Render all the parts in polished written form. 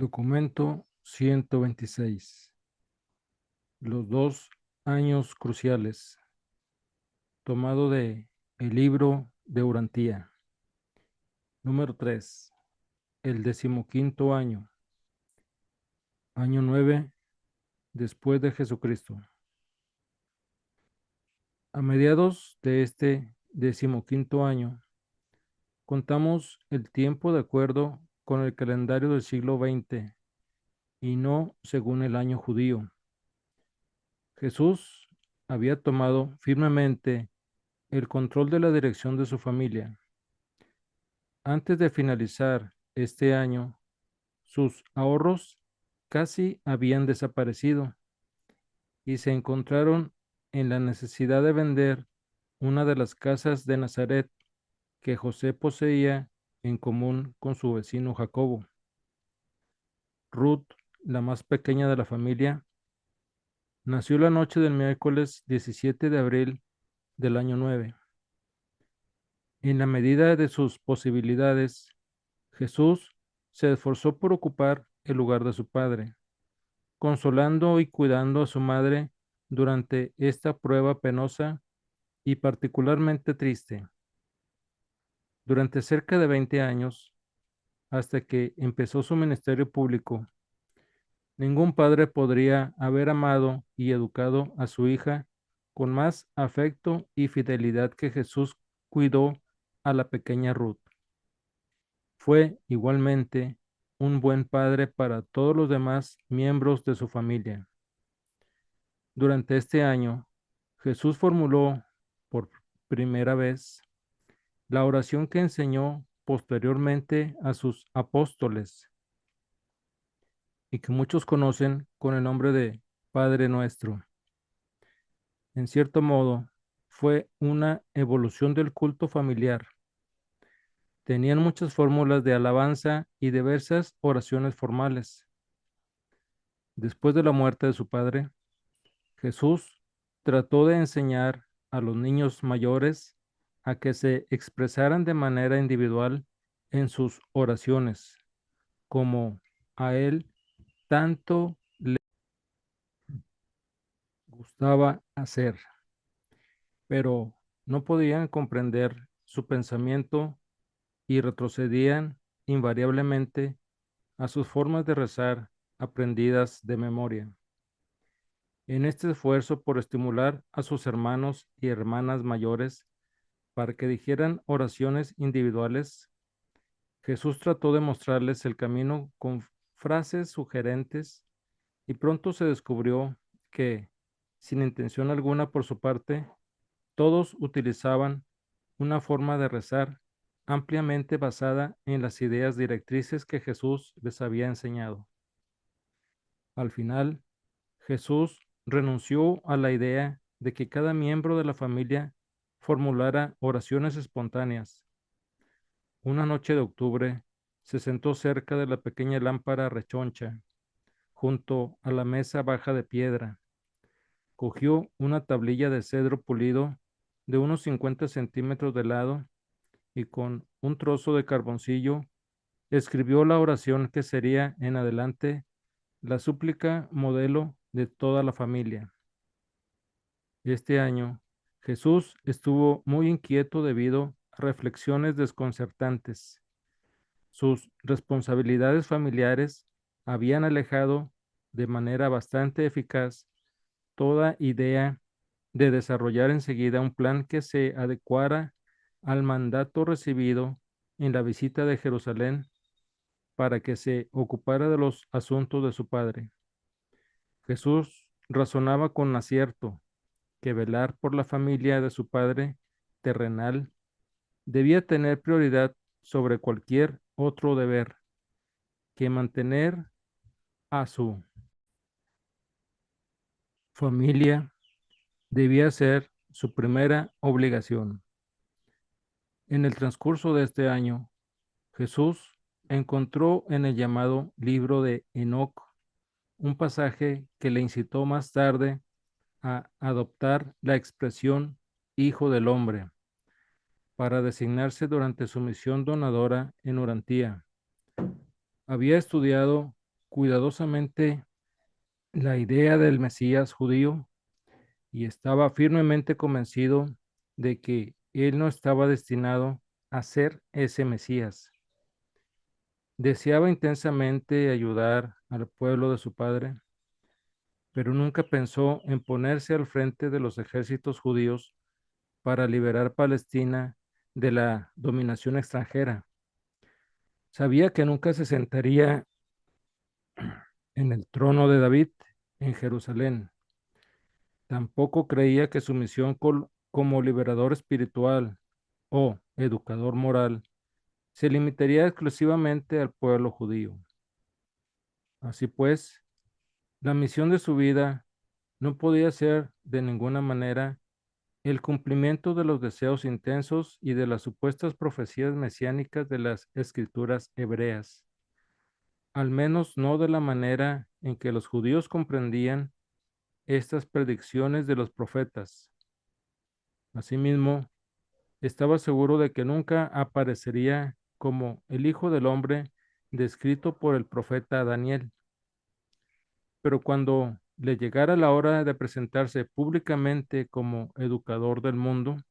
Documento 126. Los 2 años cruciales. Tomado de el libro de Urantía. Número 3. El 15º año. Año 9 después de Jesucristo. A mediados de este 15º año, contamos el tiempo de acuerdo con el calendario del siglo XX y no según el año judío. Jesús había tomado firmemente el control de la dirección de su familia. Antes de finalizar este año, sus ahorros casi habían desaparecido y se encontraron en la necesidad de vender una de las casas de Nazaret que José poseía en común con su vecino Jacobo. Ruth, la más pequeña de la familia, nació la noche del miércoles 17 de abril del año 9. En la medida de sus posibilidades, Jesús se esforzó por ocupar el lugar de su padre, consolando y cuidando a su madre durante esta prueba penosa y particularmente triste. Durante cerca de 20 años, hasta que empezó su ministerio público, ningún padre podría haber amado y educado a su hija con más afecto y fidelidad que Jesús cuidó a la pequeña Ruth. Fue igualmente un buen padre para todos los demás miembros de su familia. Durante este año, Jesús formuló por primera vez la oración que enseñó posteriormente a sus apóstoles y que muchos conocen con el nombre de Padre Nuestro. En cierto modo, fue una evolución del culto familiar. Tenían muchas fórmulas de alabanza y diversas oraciones formales. Después de la muerte de su padre, Jesús trató de enseñar a los niños mayores a que se expresaran de manera individual en sus oraciones, como a él tanto le gustaba hacer, pero no podían comprender su pensamiento y retrocedían invariablemente a sus formas de rezar aprendidas de memoria. En este esfuerzo por estimular a sus hermanos y hermanas mayores para que dijeran oraciones individuales, Jesús trató de mostrarles el camino con frases sugerentes y pronto se descubrió que, sin intención alguna por su parte, todos utilizaban una forma de rezar ampliamente basada en las ideas directrices que Jesús les había enseñado. Al final, Jesús renunció a la idea de que cada miembro de la familia formulara oraciones espontáneas. Una noche de octubre, se sentó cerca de la pequeña lámpara rechoncha, junto a la mesa baja de piedra. Cogió una tablilla de cedro pulido de unos 50 centímetros de lado y con un trozo de carboncillo escribió la oración que sería en adelante la súplica modelo de toda la familia. Este año, Jesús estuvo muy inquieto debido a reflexiones desconcertantes. Sus responsabilidades familiares habían alejado de manera bastante eficaz toda idea de desarrollar enseguida un plan que se adecuara al mandato recibido en la visita de Jerusalén para que se ocupara de los asuntos de su padre. Jesús razonaba con acierto que velar por la familia de su padre terrenal debía tener prioridad sobre cualquier otro deber, que mantener a su familia debía ser su primera obligación. En el transcurso de este año, Jesús encontró en el llamado libro de Enoc un pasaje que le incitó más tarde a adoptar la expresión Hijo del Hombre para designarse durante su misión donadora en Urantía. Había estudiado cuidadosamente la idea del Mesías judío y estaba firmemente convencido de que él no estaba destinado a ser ese Mesías. Deseaba intensamente ayudar al pueblo de su padre, pero nunca pensó en ponerse al frente de los ejércitos judíos para liberar Palestina de la dominación extranjera. Sabía que nunca se sentaría en el trono de David en Jerusalén. Tampoco creía que su misión como liberador espiritual o educador moral se limitaría exclusivamente al pueblo judío. Así pues, la misión de su vida no podía ser de ninguna manera el cumplimiento de los deseos intensos y de las supuestas profecías mesiánicas de las escrituras hebreas, al menos no de la manera en que los judíos comprendían estas predicciones de los profetas. Asimismo, estaba seguro de que nunca aparecería como el Hijo del Hombre descrito por el profeta Daniel. Pero cuando le llegara la hora de presentarse públicamente como educador del mundo,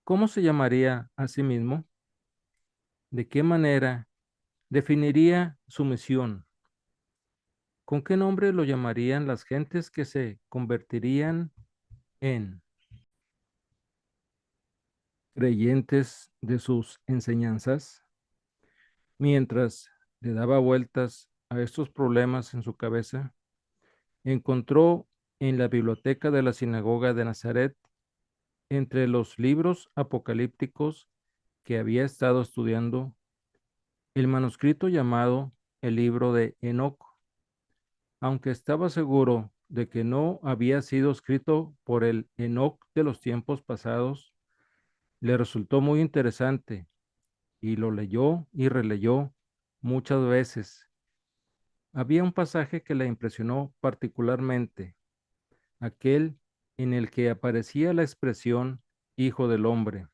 ¿cómo se llamaría a sí mismo? ¿De qué manera definiría su misión? ¿Con qué nombre lo llamarían las gentes que se convertirían en creyentes de sus enseñanzas? Mientras le daba vueltas a estos problemas en su cabeza, encontró en la biblioteca de la sinagoga de Nazaret, entre los libros apocalípticos que había estado estudiando, el manuscrito llamado el libro de Enoc. Aunque estaba seguro de que no había sido escrito por el Enoc de los tiempos pasados, le resultó muy interesante y lo leyó y releyó muchas veces. Había un pasaje que le impresionó particularmente, aquel en el que aparecía la expresión Hijo del Hombre.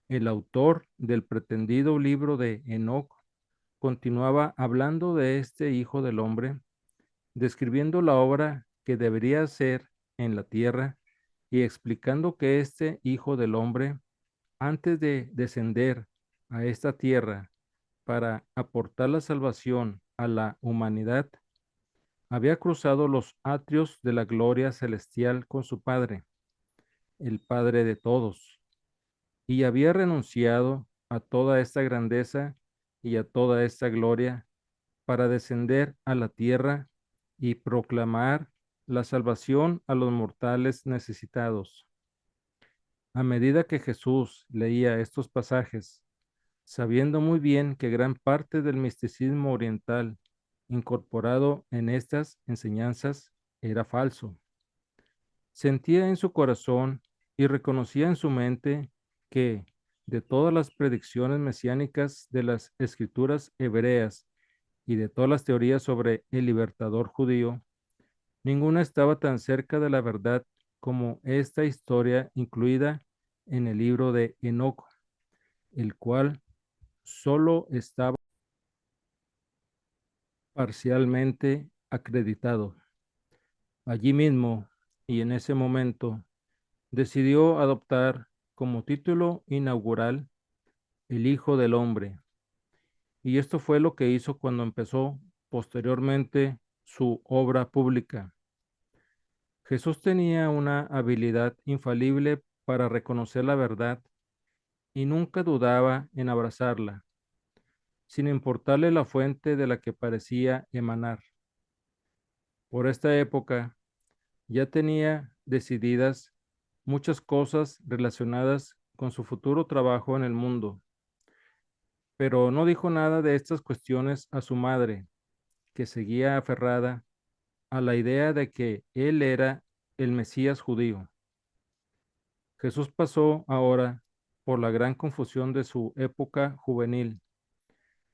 El autor del pretendido libro de Enoc continuaba hablando de este Hijo del Hombre, describiendo la obra que debería hacer en la tierra y explicando que este Hijo del Hombre, antes de descender a esta tierra para aportar la salvación a la humanidad, había cruzado los atrios de la gloria celestial con su Padre, el Padre de todos, y había renunciado a toda esta grandeza y a toda esta gloria para descender a la tierra y proclamar la salvación a los mortales necesitados. A medida que Jesús leía estos pasajes, sabiendo muy bien que gran parte del misticismo oriental incorporado en estas enseñanzas era falso, sentía en su corazón y reconocía en su mente que de todas las predicciones mesiánicas de las escrituras hebreas y de todas las teorías sobre el libertador judío, ninguna estaba tan cerca de la verdad como esta historia incluida en el libro de Enoc, el cual solo estaba parcialmente acreditado. Allí mismo y en ese momento decidió adoptar como título inaugural el Hijo del Hombre. Y esto fue lo que hizo cuando empezó posteriormente su obra pública. Jesús tenía una habilidad infalible para reconocer la verdad y nunca dudaba en abrazarla, sin importarle la fuente de la que parecía emanar. Por esta época ya tenía decididas muchas cosas relacionadas con su futuro trabajo en el mundo, pero no dijo nada de estas cuestiones a su madre, que seguía aferrada a la idea de que él era el Mesías judío. Jesús pasó ahora por la gran confusión de su época juvenil.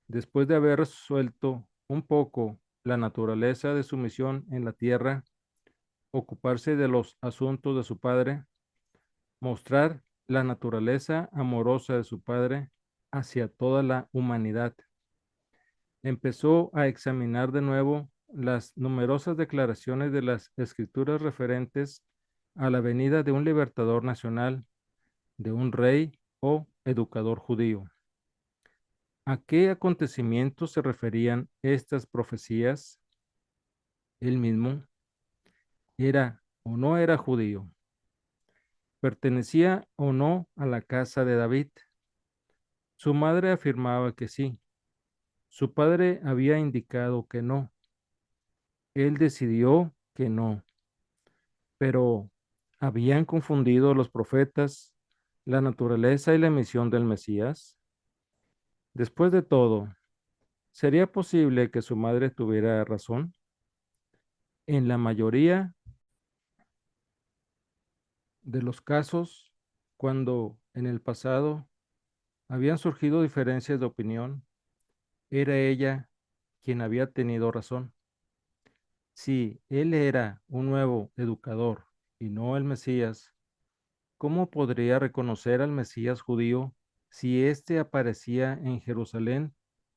Después de haber resuelto un poco la naturaleza de su misión en la tierra, ocuparse de los asuntos de su padre, mostrar la naturaleza amorosa de su padre hacia toda la humanidad. empezó a examinar de nuevo las numerosas declaraciones de las escrituras referentes a la venida de un libertador nacional, de un rey o educador judío. ¿A qué acontecimientos se referían estas profecías? Él mismo era o no era judío, pertenecía o no a la casa de David. Su madre afirmaba que sí, su padre había indicado que no, él decidió que no, pero ¿habían confundido los profetas la naturaleza y la misión del Mesías? Después de todo, ¿sería posible que su madre tuviera razón? En la mayoría de los casos, cuando en el pasado habían surgido diferencias de opinión, era ella quien había tenido razón. Si él era un nuevo educador y no el Mesías, ¿cómo podría reconocer al Mesías judío si éste aparecía en Jerusalén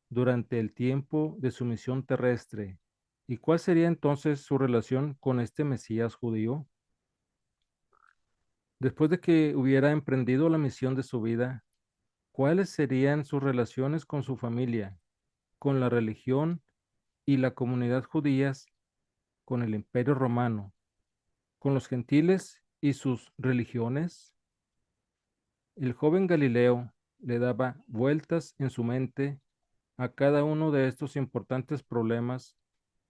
durante el tiempo de su misión terrestre? ¿Y cuál sería entonces su relación con este Mesías judío? Después de que hubiera emprendido la misión de su vida, ¿cuáles serían sus relaciones con su familia, con la religión y la comunidad judías, con el Imperio Romano, con los gentiles y sus religiones? El joven Galileo le daba vueltas en su mente a cada uno de estos importantes problemas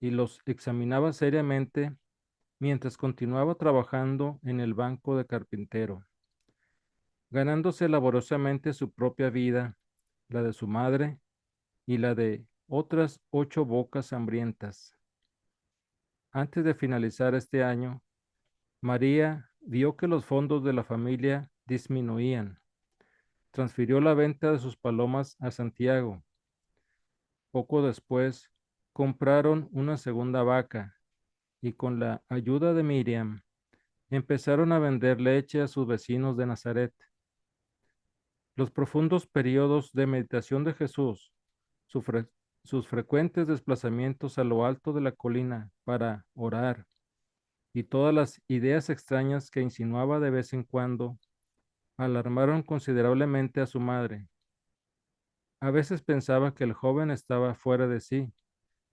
y los examinaba seriamente mientras continuaba trabajando en el banco de carpintero, ganándose laboriosamente su propia vida, la de su madre y la de otras 8 bocas hambrientas. Antes de finalizar este año, María vio que los fondos de la familia disminuían. Transfirió la venta de sus palomas a Santiago. Poco después, compraron una segunda vaca y con la ayuda de Miriam, empezaron a vender leche a sus vecinos de Nazaret. Los profundos periodos de meditación de Jesús, su fre- sus frecuentes desplazamientos a lo alto de la colina para orar y todas las ideas extrañas que insinuaba de vez en cuando alarmaron considerablemente a su madre. A veces pensaba que el joven estaba fuera de sí,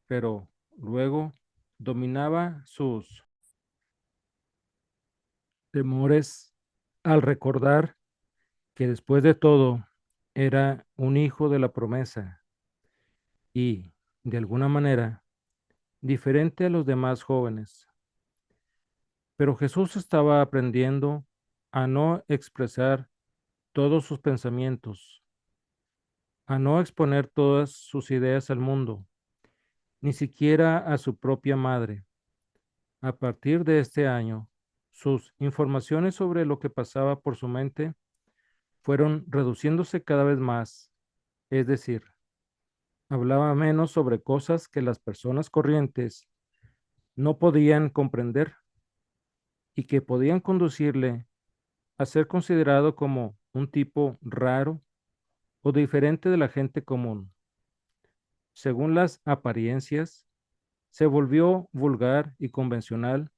pero luego dominaba sus temores al recordar que después de todo era un hijo de la promesa y, de alguna manera, diferente a los demás jóvenes. Pero Jesús estaba aprendiendo a no expresar todos sus pensamientos, a no exponer todas sus ideas al mundo, ni siquiera a su propia madre. A partir de este año, sus informaciones sobre lo que pasaba por su mente fueron reduciéndose cada vez más, es decir, hablaba menos sobre cosas que las personas corrientes no podían comprender y que podían conducirle a ser considerado como un tipo raro o diferente de la gente común. Según las apariencias, se volvió vulgar y convencional,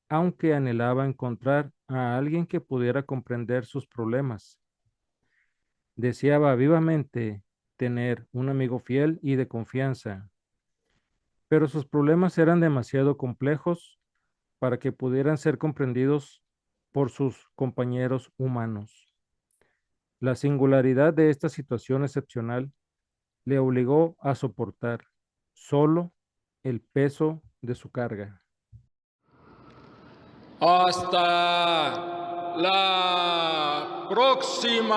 aunque anhelaba encontrar a alguien que pudiera comprender sus problemas. Deseaba vivamente tener un amigo fiel y de confianza, pero sus problemas eran demasiado complejos para que pudieran ser comprendidos por sus compañeros humanos. La singularidad de esta situación excepcional le obligó a soportar solo el peso de su carga. Hasta la próxima.